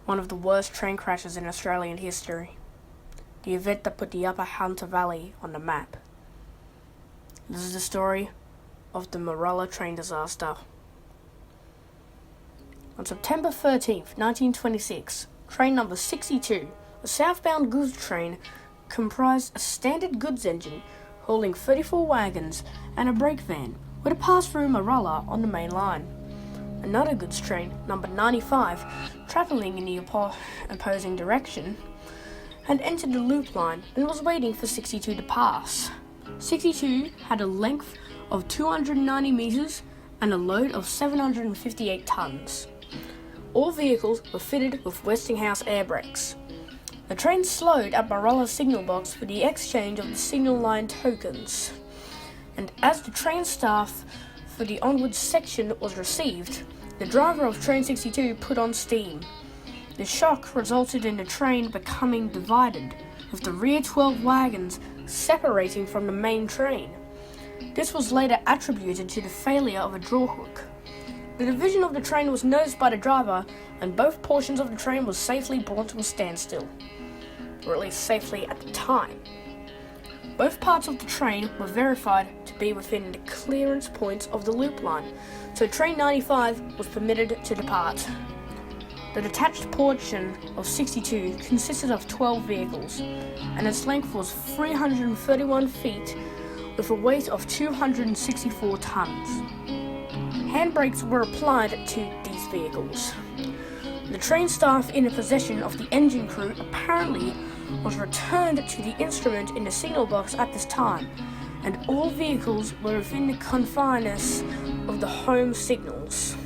one of the worst train crashes in Australian history. The event that put the Upper Hunter Valley on the map. This is the story of the Murulla train disaster. On September 13th, 1926, train number 62, a southbound goods train, comprised a standard goods engine holding 34 wagons and a brake van, would have passed through Murulla on the main line. Another goods train, number 95, travelling in the opposing direction, had entered the loop line and was waiting for 62 to pass. 62 had a length of 290 metres and a load of 758 tonnes. All vehicles were fitted with Westinghouse air brakes. The train slowed at Murulla's signal box for the exchange of the signal line tokens, and as the train staff for the onward section was received, the driver of train 62 put on steam. The shock resulted in the train becoming divided, with the rear 12 wagons separating from the main train. This was later attributed to the failure of a drawhook. The division of the train was noticed by the driver, and both portions of the train was safely brought to a standstill, or at least safely at the time. Both parts of the train were verified to be within the clearance points of the loop line, so train 95 was permitted to depart. The detached portion of 62 consisted of 12 vehicles, and its length was 331 feet with a weight of 264 tonnes. Handbrakes were applied to these vehicles. The train staff in the possession of the engine crew apparently was returned to the instrument in the signal box at this time, and all vehicles were within the confines of the home signals.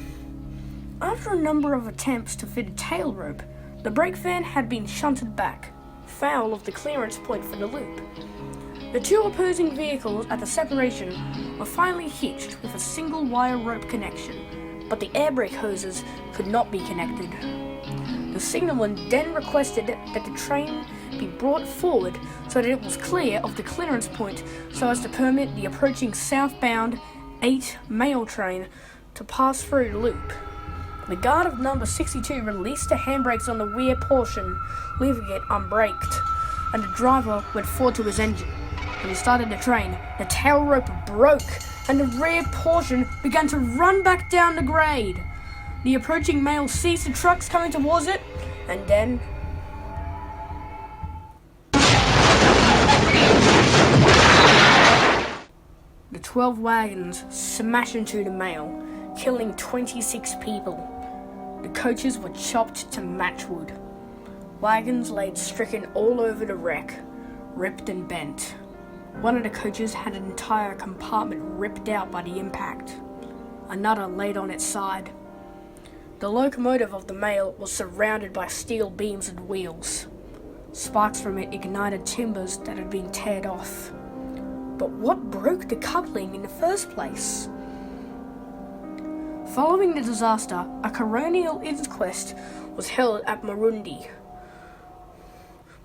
After a number of attempts to fit a tail rope, the brake van had been shunted back, foul of the clearance point for the loop. The two opposing vehicles at the separation were finally hitched with a single wire rope connection, but the air brake hoses could not be connected. The signalman then requested that the train be brought forward so that it was clear of the clearance point so as to permit the approaching southbound 8 mail train to pass through the loop. The guard of number 62 released the handbrakes on the rear portion, leaving it unbraked, and the driver went forward to his engine. When he started the train, the tail rope broke and the rear portion began to run back down the grade. The approaching mail seized the trucks coming towards it, and then the 12 wagons smashed into the mail, killing 26 people. The coaches were chopped to matchwood. Wagons laid stricken all over the wreck, ripped and bent. One of the coaches had an entire compartment ripped out by the impact. Another laid on its side. The locomotive of the mail was surrounded by steel beams and wheels. Sparks from it ignited timbers that had been teared off. But what broke the coupling in the first place? Following the disaster, a coronial inquest was held at Murulla,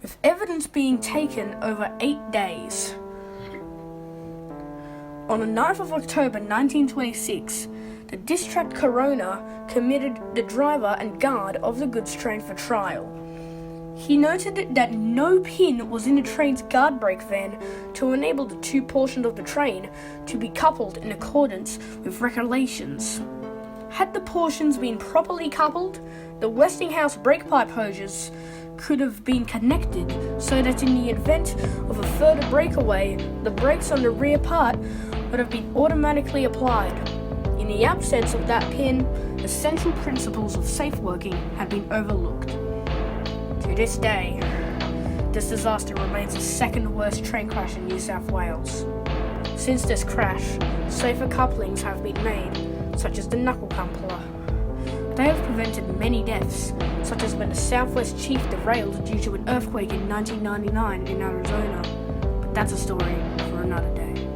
with evidence being taken over 8 days. On the 9th of October 1926, the district coroner committed the driver and guard of the goods train for trial. He noted that no pin was in the train's guard brake van to enable the two portions of the train to be coupled in accordance with regulations. Had the portions been properly coupled, the Westinghouse brake pipe hoses could have been connected so that in the event of a further breakaway, the brakes on the rear part would have been automatically applied. In the absence of that pin, essential principles of safe working had been overlooked. To this day, this disaster remains the second worst train crash in New South Wales. Since this crash, safer couplings have been made, such as the knuckle coupler. They have prevented many deaths, such as when the Southwest Chief derailed due to an earthquake in 1999 in Arizona. But that's a story for another day.